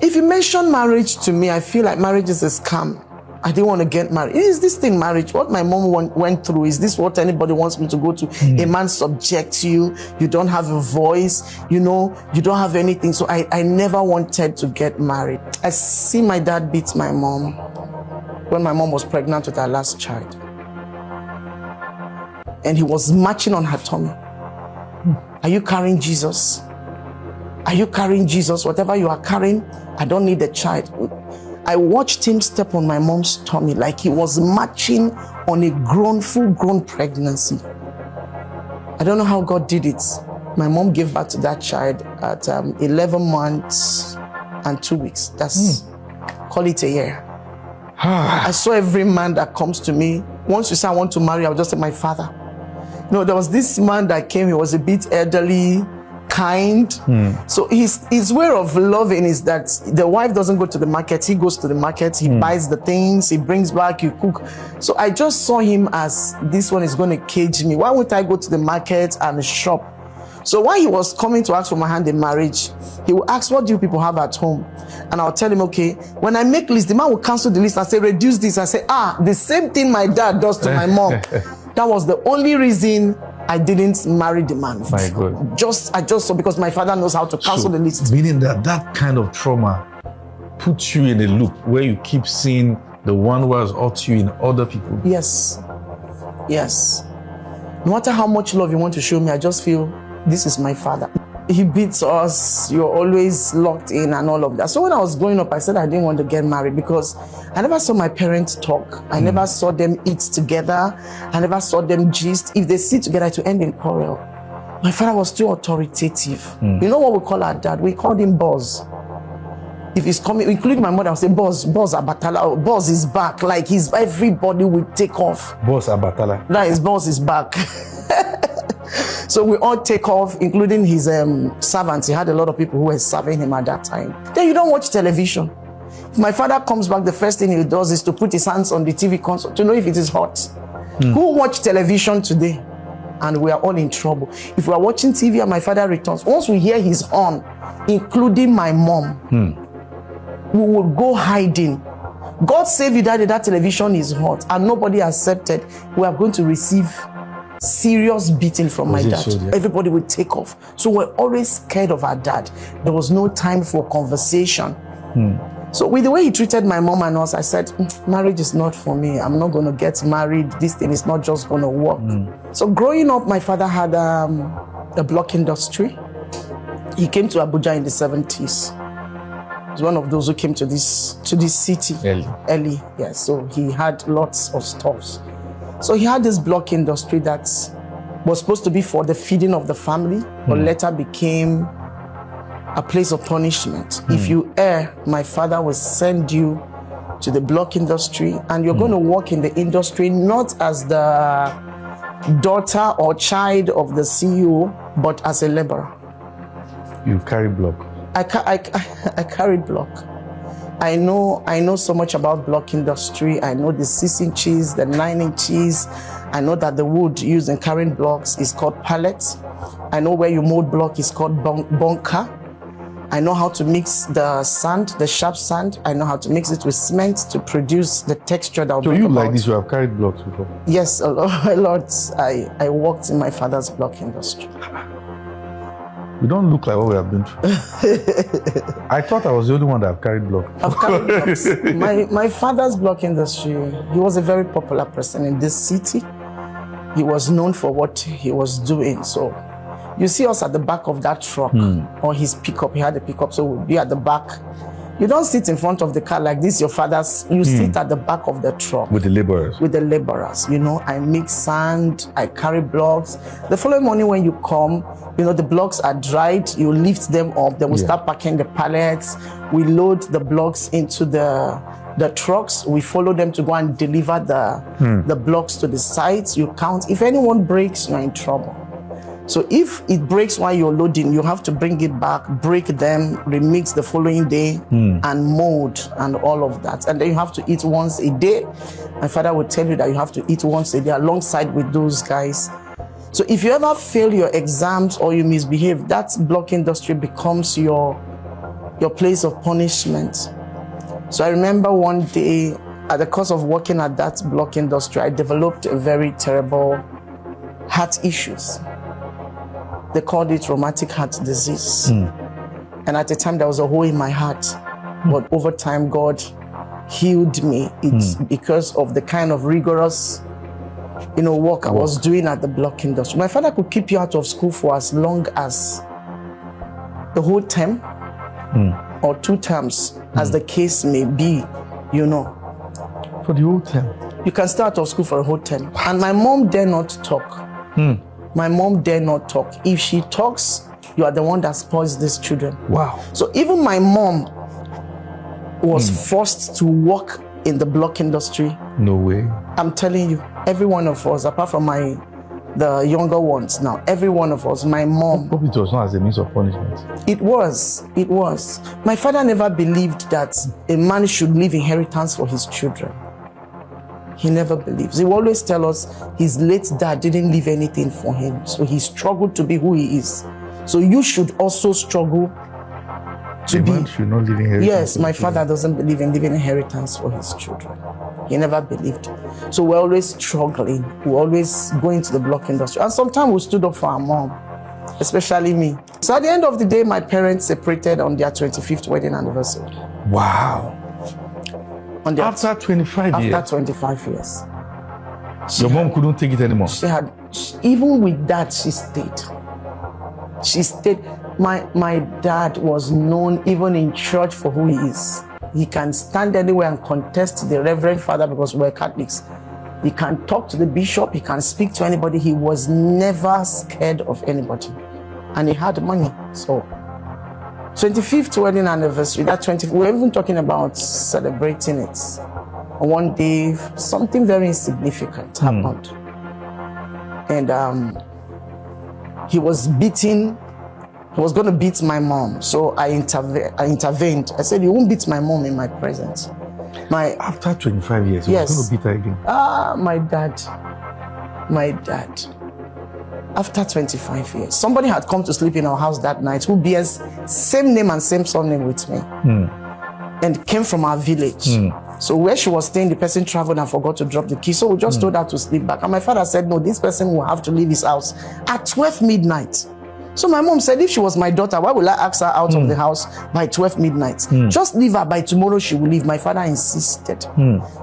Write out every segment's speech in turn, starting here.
if you mention marriage to me, I feel like marriage is a scam. I didn't want to get married. Is this thing marriage? What my mom went through, is this what anybody wants me to go to? A man subjects you, you don't have a voice, you know, you don't have anything. So I never wanted to get married. I see my dad beat my mom when my mom was pregnant with her last child. And he was marching on her tummy. Are you carrying Jesus? Are you carrying Jesus? Whatever you are carrying, I don't need a child. I watched him step on my mom's tummy like he was marching on a full-grown pregnancy. I don't know how God did it. My mom gave birth to that child at 11 months and 2 weeks. That's, call it a year. I saw every man that comes to me. Once you say I want to marry, I'll just say my father. No, there was this man that came, he was a bit elderly, kind. So his way of loving is that the wife doesn't go to the market, he goes to the market, he buys the things, he brings back, you cook. So I just saw him as, this one is going to cage me. Why won't I go to the market and shop? So while he was coming to ask for my hand in marriage, he will ask, what do you people have at home? And I'll tell him, okay, when I make list, the man will cancel the list and say, reduce this. I say, the same thing my dad does to my mom. That was the only reason I didn't marry the man. My God. I just saw, because my father knows how to cancel the list. Meaning that kind of trauma puts you in a loop where you keep seeing the one who has hurt you in other people. Yes. Yes. No matter how much love you want to show me, I just feel this is my father. He beats us, you're always locked in and all of that. So when I was growing up, I said I didn't want to get married because I never saw my parents talk. I never saw them eat together. I never saw them gist. If they sit together, to end in quarrel. My father was too authoritative. You know what we call our dad? We called him boss. If he's coming, including my mother, I would say, boss Abatala, boss is back. Like everybody will take off. Boss Abatala. That is, boss is back. So we all take off, including his servants. He had a lot of people who were serving him at that time. Then you don't watch television. If my father comes back, the first thing he does is to put his hands on the TV console to know if it is hot. Who watch television today? And we are all in trouble. If we are watching TV and my father returns, once we hear his horn, including my mom, we would go hiding. God save you, daddy, that television is hot and nobody accepted. We are going to receive serious beating from my dad. So, yeah. Everybody would take off. So we're always scared of our dad. There was no time for conversation. So with the way he treated my mom and us, I said, marriage is not for me. I'm not going to get married. This thing is not just going to work. So growing up, my father had a block industry. He came to Abuja in the 70s. He's one of those who came to this city early. Yes, so he had lots of stuffs. So he had this block industry that was supposed to be for the feeding of the family, but later became a place of punishment. If you err, my father will send you to the block industry and you're going to work in the industry not as the daughter or child of the CEO, but as a laborer. You carry block? I carried block. I know so much about block industry. I know the 6 inches, the 9 inches. I know that the wood used in carrying blocks is called pallets. I know where you mold block is called bunker. I know how to mix the sand, the sharp sand. I know how to mix it with cement to produce the texture that will So you like this, you have carried blocks before? Yes, a lot. I worked in my father's block industry. You don't look like what we have been through. I thought I was the only one that have carried block. I've carried blocks. My father's block industry, he was a very popular person in this city. He was known for what he was doing. So you see us at the back of that truck or his pickup. He had a pickup, so we'll be at the back. You don't sit in front of the car like this, your father's. You sit at the back of the truck. With the laborers? With the laborers. You know, I mix sand, I carry blocks. The following morning when you come, you know, the blocks are dried. You lift them up. Then we start packing the pallets. We load the blocks into the trucks. We follow them to go and deliver the blocks to the sites. You count. If anyone breaks, you're in trouble. So if it breaks while you're loading, you have to bring it back, break them, remix the following day, and mold and all of that. And then you have to eat once a day. My father would tell you that you have to eat once a day alongside with those guys. So if you ever fail your exams or you misbehave, that block industry becomes your your place of punishment. So I remember one day, at the course of working at that block industry, I developed a very terrible heart issues. They called it rheumatic heart disease. And at the time, there was a hole in my heart. But over time, God healed me. It's because of the kind of rigorous, work I was doing at the block industry. My father could keep you out of school for as long as the whole term or 2 terms, as the case may be, For the whole term? You can stay out of school for a whole term. And my mom dare not talk. My mom dare not talk. If she talks, you are the one that spoils these children. Wow. So even my mom was forced to work in the block industry. No way. I'm telling you, every one of us, apart from the younger ones now, every one of us, my mom. Hope it was not as a means of punishment. It was. My father never believed that a man should leave inheritance for his children. He never believes. He will always tell us his late dad didn't leave anything for him. So he struggled to be who he is. So you should also struggle to be. Man should not leave inheritance. Yes, my father doesn't believe in leaving inheritance for his children. He never believed. So we're always struggling. We're always going to the block industry. And sometimes we stood up for our mom, especially me. So at the end of the day, my parents separated on their 25th wedding anniversary. Wow. After 25 years? After 25 years. Your mom couldn't take it anymore? Even with that, she stayed. She stayed. My dad was known even in church for who he is. He can stand anywhere and contest the Reverend Father because we're Catholics. He can talk to the bishop. He can speak to anybody. He was never scared of anybody. And he had money. So 25th wedding anniversary, we're even talking about celebrating it. One day, something very insignificant happened. And he was beating. He was going to beat my mom. So I intervened. I said, you won't beat my mom in my presence. After 25 years, you were going to beat her again? My dad. After 25 years, somebody had come to sleep in our house that night who bears same name and same surname with me. And came from our village. So where she was staying, the person traveled and forgot to drop the key. So we just told her to sleep back. And my father said, no, this person will have to leave his house at 12 midnight. So my mom said, if she was my daughter, why will I ask her out of the house by 12 midnight? Just leave her, by tomorrow she will leave. My father insisted.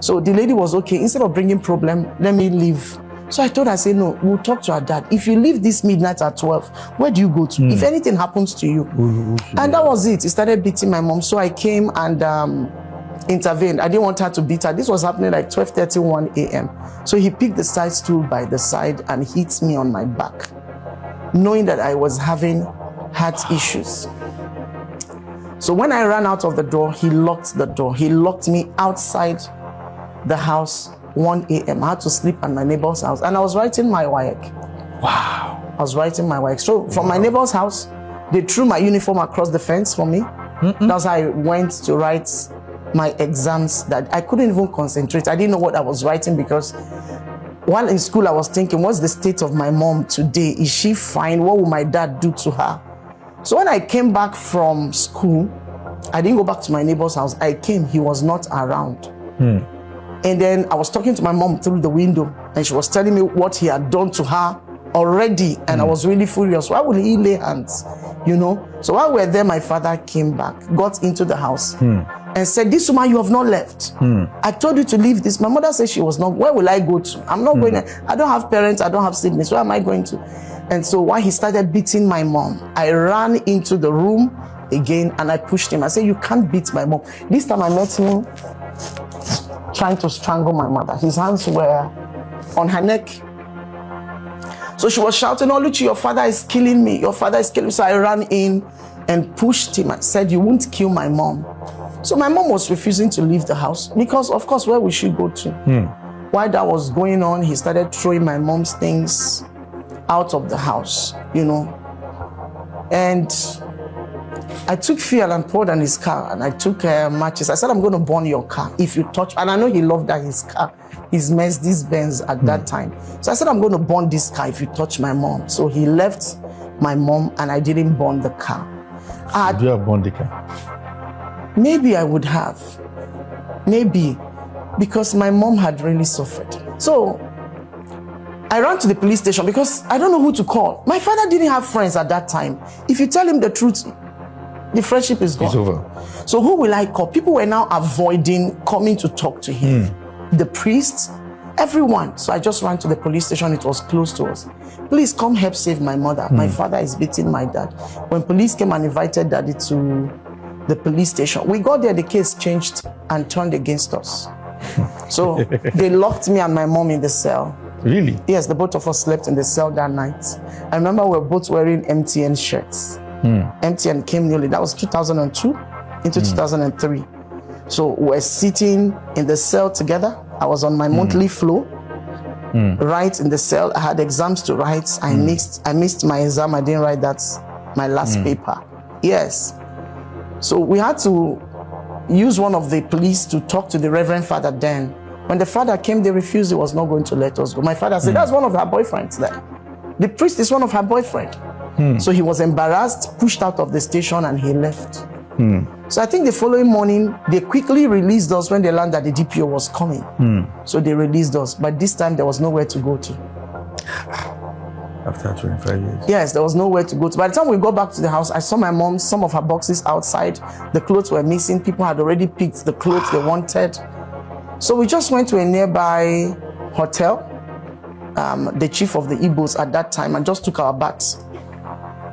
So the lady was okay. Instead of bringing problem, let me leave. So I told her, I said, no, we'll talk to her dad. If you leave this midnight at 12, where do you go to? If anything happens to you. And that was it. He started beating my mom. So I came and intervened. I didn't want her to beat her. This was happening like 12:31 a.m. So he picked the side stool by the side and hit me on my back, knowing that I was having heart issues. So when I ran out of the door, he locked the door. He locked me outside the house. 1 a.m. I had to sleep at my neighbor's house, and I was writing my WAEC. Wow. I was writing my WAEC. So from my neighbor's house, they threw my uniform across the fence for me. That's how I went to write my exams that I couldn't even concentrate. I didn't know what I was writing because while in school I was thinking, what's the state of my mom today? Is she fine? What will my dad do to her? So when I came back from school, I didn't go back to my neighbor's house. I came, he was not around. And then I was talking to my mom through the window, and she was telling me what he had done to her already. And I was really furious. Why would he lay hands? So while we were there, my father came back, got into the house and said, this woman, you have not left. I told you to leave this. My mother said she was not. Where will I go to? I'm not going. I don't have parents. I don't have siblings. Where am I going to? And so while he started beating my mom, I ran into the room again and I pushed him. I said, you can't beat my mom. This time I met him trying to strangle my mother. His hands were on her neck. So she was shouting, oh, Luchi, your father is killing me. Your father is killing me. So I ran in and pushed him. I said, you won't kill my mom. So my mom was refusing to leave the house because, of course, where would she go to? While that was going on, he started throwing my mom's things out of the house, And I took fuel and poured on his car, and I took matches. I said, I'm going to burn your car if you touch. And I know he loved that his car, his Mercedes-Benz at that time. So I said, I'm going to burn this car if you touch my mom. So he left my mom, and I didn't burn the car. Did you have burned the car? Maybe I would have. Maybe. Because my mom had really suffered. So I ran to the police station because I don't know who to call. My father didn't have friends at that time. If you tell him the truth, the friendship is gone. It's over. So who will I call? People were now avoiding coming to talk to him. The priests, everyone. So I just ran to the police station. It was close to us. Please come help save my mother. My father is beating my dad. When police came and invited daddy to the police station, we got there, the case changed and turned against us. So they locked me and my mom in the cell. Really? Yes, the both of us slept in the cell that night. I remember we were both wearing MTN shirts. MTN came newly, that was 2002 into 2003. So we're sitting in the cell together. I was on my monthly flow, right in the cell. I had exams to write. I missed my exam. I didn't write my last paper. Yes. So we had to use one of the police to talk to the Reverend Father then. When the father came, they refused. He was not going to let us go. My father said, that's one of her boyfriends there. The priest is one of her boyfriend. So he was embarrassed, pushed out of the station, and he left. So I think the following morning, they quickly released us when they learned that the DPO was coming. So they released us. But this time, there was nowhere to go to. After 25 years? Yes, there was nowhere to go to. By the time we got back to the house, I saw my mom, some of her boxes outside. The clothes were missing. People had already picked the clothes they wanted. So we just went to a nearby hotel, the chief of the Igbos at that time, and just took our baths.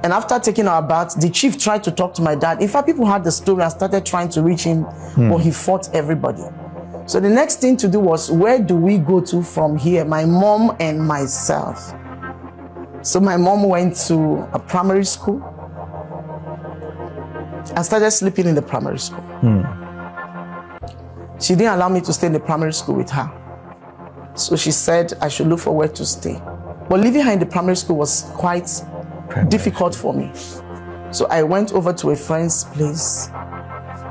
And after taking our baths, the chief tried to talk to my dad. In fact, people heard the story and started trying to reach him, but he fought everybody. So the next thing to do was, where do we go to from here? My mom and myself. So my mom went to a primary school and started sleeping in the primary school. She didn't allow me to stay in the primary school with her. So she said I should look for where to stay. But leaving her in the primary school was quite difficult for me. So I went over to a friend's place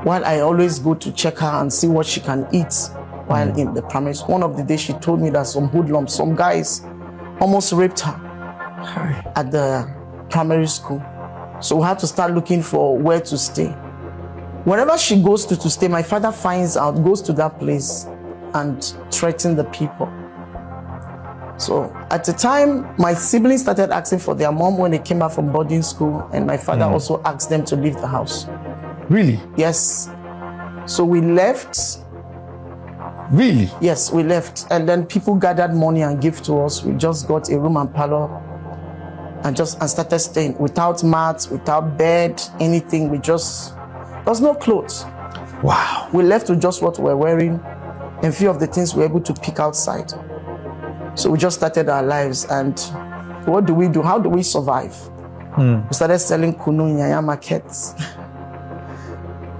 while I always go to check her and see what she can eat while in the primary school. One of the days she told me that some hoodlums, some guys almost raped her at the primary school. So we had to start looking for where to stay. Wherever she goes to stay, my father finds out, goes to that place and threatens the people. So at the time, my siblings started asking for their mom when they came back from boarding school, and my father also asked them to leave the house. Really? Yes. So we left. Really? Yes, we left. And then people gathered money and gave to us. We just got a room and parlor and started staying without mats, without bed, anything. There was no clothes. Wow. We left with just what we were wearing and a few of the things we were able to pick outside. So we just started our lives. And what do we do? How do we survive? We started selling kunu in Yaya markets,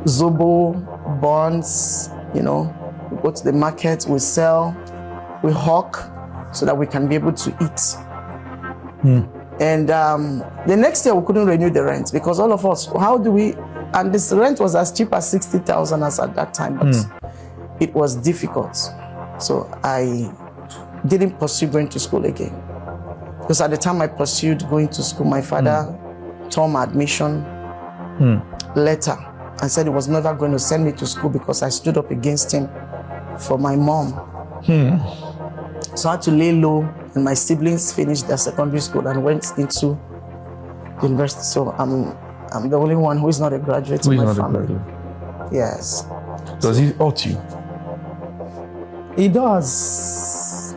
zobo, bonds, we go to the market, we sell, we hawk so that we can be able to eat. And the next year we couldn't renew the rent because all of us, and this rent was as cheap as 60,000 as at that time, but it was difficult. So I didn't pursue going to school again. Because at the time I pursued going to school, my father tore my admission letter and said he was never going to send me to school because I stood up against him for my mom. So I had to lay low, and my siblings finished their secondary school and went into university. So I'm the only one who is not a graduate in my family. Yes. Does he hurt you? He does.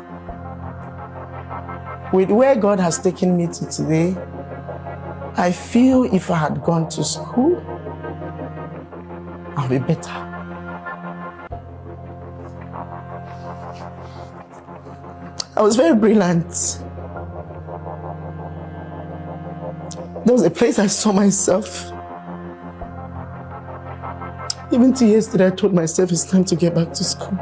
With where God has taken me to today, I feel if I had gone to school, I'll be better. I was very brilliant. There was a place I saw myself. Even till yesterday, I told myself it's time to get back to school.